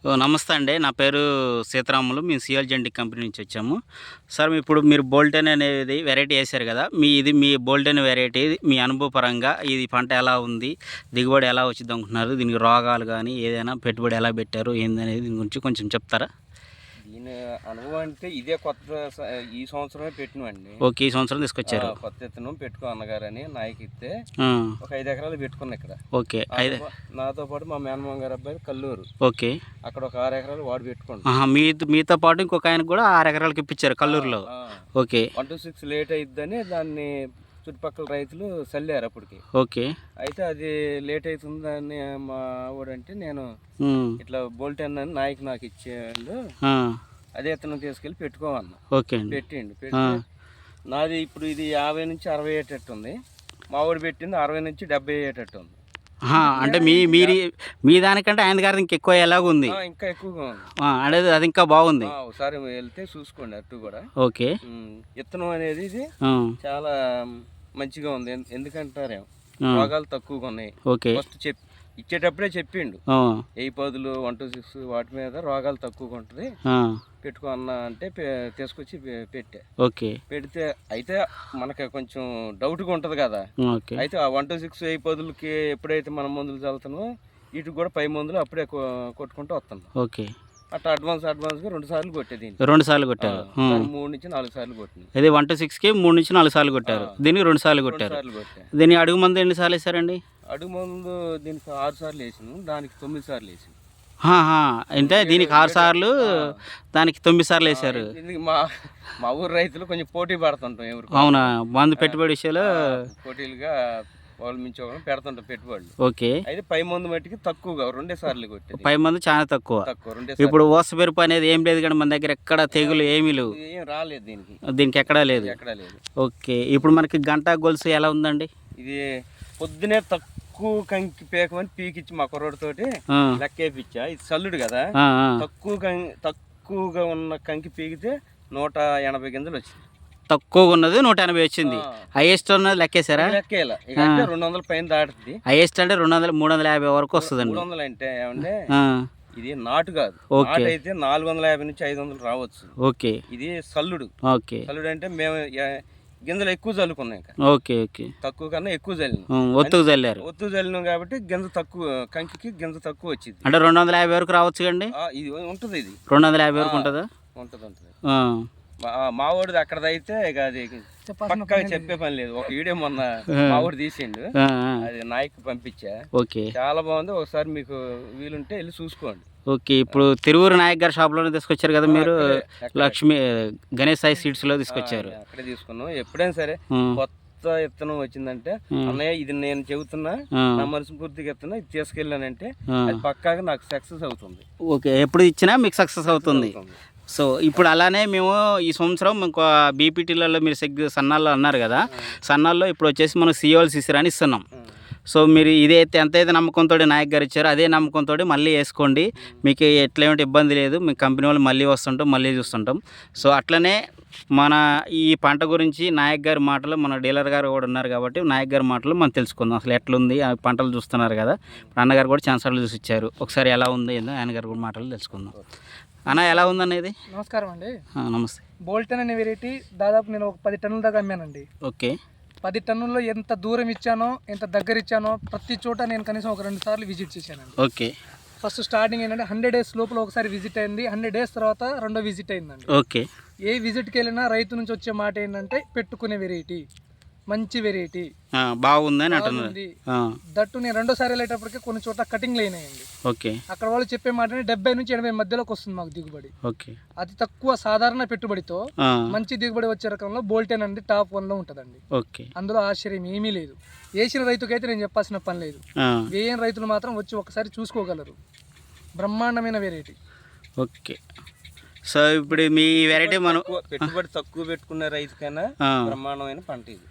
నమస్తే అండి. నా పేరు సీతారాములు. మేము సిఎల్ జెనెటిక్ కంపెనీ నుంచి వచ్చాము. సార్ ఇప్పుడు మీరు బోల్టెన్ అనేది వెరైటీ వేశారు కదా! మీ బోల్టెన్ వెరైటీ మీ అనుభవపరంగా ఇది పంట ఎలా ఉంది? దిగుబడి ఎలా వచ్చిద్దనుకుంటున్నారు? దీనికి రోగాలు గానీ, ఏదైనా పెట్టుబడి ఎలా పెట్టారు? ఏందనేది దీని గురించి కొంచెం చెప్తారా? దీని అనుభవం అంటే ఇదే ఈ సంవత్సరమే పెట్టినవండి. ఓకే. ఈ సంవత్సరం తీసుకొచ్చారు. కొత్త విత్తనం పెట్టుకో అన్నగారని నాయకి ఇస్తే ఒక 5 ఎకరాలు పెట్టుకున్నా ఇక్కడ. ఓకే. నాతో పాటు మా మేనమామ గారి అబ్బాయి కల్లూరు. ఓకే. అక్కడ ఒక 6 ఎకరాలు వాడు పెట్టుకుంటాం. మీతో పాటు ఇంకొక ఆయనకు కూడా 6 ఎకరాలకి ఇప్పించారు కల్లూరులో. ఓకే. 1-6 లేట్ అయిద్దని దాన్ని చుట్టుపక్కల రైతులు చల్లారు అప్పటికి. ఓకే. అయితే అది లేట్ అవుతుందని మా ఊడంటే నేను ఇట్లా బోల్టెన్ అని నాయకు నాకు ఇచ్చేయండు. అదే ఇతను తీసుకెళ్ళి పెట్టుకోమన్నా. ఓకే. పెట్టిండు. నాది ఇప్పుడు ఇది 50 నుంచి 60 అయ్యేటట్టు ఉంది. మా ఊడు పెట్టింది 60 నుంచి 70 అయ్యేటట్టు ఉంది. అంటే మీ దానికంటే ఆయన గారి ఇంకెక్కువ ఎలాగుంది? ఇంకా ఎక్కువగా ఉంది. అనేది అది ఇంకా బాగుంది. ఒకసారి వెళ్తే చూసుకోండి అటు కూడా. ఓకే. విత్తనం అనేది ఇది చాలా మంచిగా ఉంది. ఎందుకంటారేమో రోగాలు తక్కువగా ఉన్నాయి. ఫస్ట్ ఇచ్చేటప్పుడే చెప్పిండు 8-10 1-6 వాటి మీద రోగాలు తక్కువగా ఉంటుంది పెట్టుకో అన్న అంటే తీసుకొచ్చి పెట్టా. ఓకే. పెడితే అయితే మనకి కొంచెం డౌట్గా ఉంటుంది కదా. అయితే ఆ 1-6 8-10కి ఎప్పుడైతే మనం మందులు చల్లుతామో వీటికి కూడా పై మందులు అప్పుడే కొట్టుకుంటూ వస్తున్నాం. ఓకే. అట్లా అడ్వాన్స్గా 2 సార్లు కొట్టేది. 2 సార్లు కొట్టారు. 3 నుంచి 4 సార్లు కొట్టింది. ఇది 1-6కి 3 నుంచి 4 సార్లు కొట్టారు. దీనికి 2 సార్లు కొట్టారు. దీని అడుగు మందు ఎన్ని సార్లు వేసారండి? అడుగు మందు దీనికి 6 సార్లు వేసాను, దానికి 9 సార్లు వేసాను. అంటే దీనికి 6 సార్లు, దానికి 9 సార్లు వేసారు. మా ఊరు రైతులు కొంచెం పోటీ పడుతుంటాం ఎవరు. అవునా? మందు పెట్టుబడి విషయాలు పోటీలుగా వాళ్ళు మించి పెడుతుంటాం పెట్టుబడులు. ఓకే. అయితే పై మందు మట్టికి తక్కువగా 2 సార్లు కొట్టేది. పై మందు చాలా తక్కువ. ఇప్పుడు ఓస పెరుపు అనేది ఏం లేదు కానీ మన దగ్గర ఎక్కడ తెగులు ఏమీ లేవు. ఏం రాలేదు దీనికి ఎక్కడా లేదు. ఓకే. ఇప్పుడు మనకి గంట గొలుసు ఎలా ఉందండి? ఇది పొద్దునే తక్కువ కంకి పేకమని పీకిచ్చి మా కుర్రోడితోటి లెక్కేపిచ్చా. ఇది చల్లుడు కదా, తక్కువగా ఉన్న కంకి పీకితే 180 గింజలు వచ్చింది. తక్కువగా ఉన్నది 180 వచ్చింది. హైయెస్ట్ ఉన్నది లెక్కేసారా? లెక్కేలా. 200 పైన దాటుతుంది. హైయెస్ట్ అంటే 350 వరకు వస్తుందండి. 300 అంటే ఏమంటే ఇది నాటు కాదు. నాటు అయితే 450 నుంచి 500 రావచ్చు. ఓకే. ఇది సల్లుడు. ఓకే. సల్లుడు అంటే మేము గింజలు ఎక్కువ చల్లుకున్నాం. ఓకే. ఓకే. తక్కువ కన్నా ఎక్కువ చల్లినాం. ఒత్తుకు చల్లారు. ఒత్తుకు చల్లినాం కాబట్టి గింజ తక్కువ, కంకి గింజ తక్కువ వచ్చింది. అంటే 250 వరకు రావచ్చు కండి. ఇది ఉంటుంది. ఇది 250 వరకు ఉంటుందా? ఉంటుంది. మా ఊడిది అక్కడదైతే ఇక అది పక్కా చెప్పే పని లేదు. ఒక వీడియో మొన్న మా ఊడు తీసిండు, అది నాయకు పంపించా. ఓకే. చాలా బాగుంది. ఒకసారి మీకు వీలుంటే వెళ్ళి చూసుకోండి. ఓకే. ఇప్పుడు తిరువురు నాయక్ గారి షాప్లోనే తీసుకొచ్చారు కదా మీరు? లక్ష్మి గణేష్ సాయి సీడ్స్ లో తీసుకొచ్చారు. అక్కడే తీసుకున్నాం. ఎప్పుడైనా సరే కొత్త విత్తనం వచ్చిందంటే అన్నయ్య ఇది నేను చెబుతున్నా, నా మనసు పూర్తిగా చెప్తున్నా, ఇది తీసుకెళ్ళానంటే అది పక్కాగా నాకు సక్సెస్ అవుతుంది. ఓకే. ఎప్పుడు ఇచ్చినా మీకు సక్సెస్ అవుతుంది. సో ఇప్పుడు అలానే మేము ఈ సంవత్సరం ఇంకో బీపీటీలలో మీరు సన్నాల్లో అన్నారు కదా, సన్నాల్లో ఇప్పుడు వచ్చేసి మనం సిఓల్ సిసిర్ అని ఇస్తున్నాం. సో మీరు ఇదైతే ఎంతైతే నమ్మకంతో నాయక్ గారు ఇచ్చారో అదే నమ్మకంతో మళ్ళీ వేసుకోండి. మీకు ఎట్లేమిటి ఇబ్బంది లేదు. మీ కంపెనీ వాళ్ళు మళ్ళీ వస్తుంటాం, మళ్ళీ చూస్తుంటాం. సో అట్లనే మన ఈ పంట గురించి నాయక్ గారి మాటలు, మన డీలర్ గారు కూడా ఉన్నారు కాబట్టి నాయక్ గారి మాటలు మనం తెలుసుకుందాం. అసలు ఎట్లుంది ఆ పంటలు చూస్తున్నారు కదా, అన్నగారు కూడా ఛాన్సార్లు చూసి ఇచ్చారు. ఒకసారి ఎలా ఉంది ఏందో ఆయన గారు కూడా మాటలు తెలుసుకుందాం. అన్న ఎలా ఉందనేది? నమస్కారం అండి. నమస్తే. బోల్టెన్ అనే వెరైటీ దాదాపు నేను ఒక 10 టన్నుల దాకా అమ్మానండి. ఓకే. 10 టన్నుల్లో ఎంత దూరం ఇచ్చానో, ఎంత దగ్గర ఇచ్చానో ప్రతి చోట నేను కనీసం ఒక 2 సార్లు విజిట్ చేశానండి. ఓకే. ఫస్ట్ స్టార్టింగ్ ఏంటంటే 100 డేస్ లోపల ఒకసారి విజిట్ అయింది. 100 డేస్ తర్వాత రెండో విజిట్ అయిందండి. ఓకే. ఏ విజిట్కి వెళ్ళినా రైతు నుంచి వచ్చే మాట ఏంటంటే పెట్టుకునే వెరైటీ, మంచి వెరైటీ, బాగుందని అంటున్నారు. దట్టు నేను రెండోసారి వెళ్ళేటప్పటికి కొన్ని చోట్ల కటింగ్లు అయినాయండి. ఓకే. అక్కడ వాళ్ళు చెప్పే మాట 70 నుంచి 80 మధ్యలోకి వస్తుంది మాకు దిగుబడి. ఓకే. అతి తక్కువ సాధారణ పెట్టుబడితో మంచి దిగుబడి వచ్చే రకంలో బోల్టెన్ అండి టాప్ 1 లో ఉంటుందండి. ఓకే. అందులో ఆశ్చర్యం ఏమీ లేదు. వేసిన రైతుకైతే నేను చెప్పాల్సిన పని లేదు. వేయని రైతులు మాత్రం వచ్చి ఒకసారి చూసుకోగలరు. బ్రహ్మాండమైన వెరైటీ. ఓకే. సో ఇప్పుడు మీ వెరైటీ మనం పెట్టుబడి తక్కువ పెట్టుకున్న రైతుకైనా బ్రహ్మాండమైన పంట ఇది.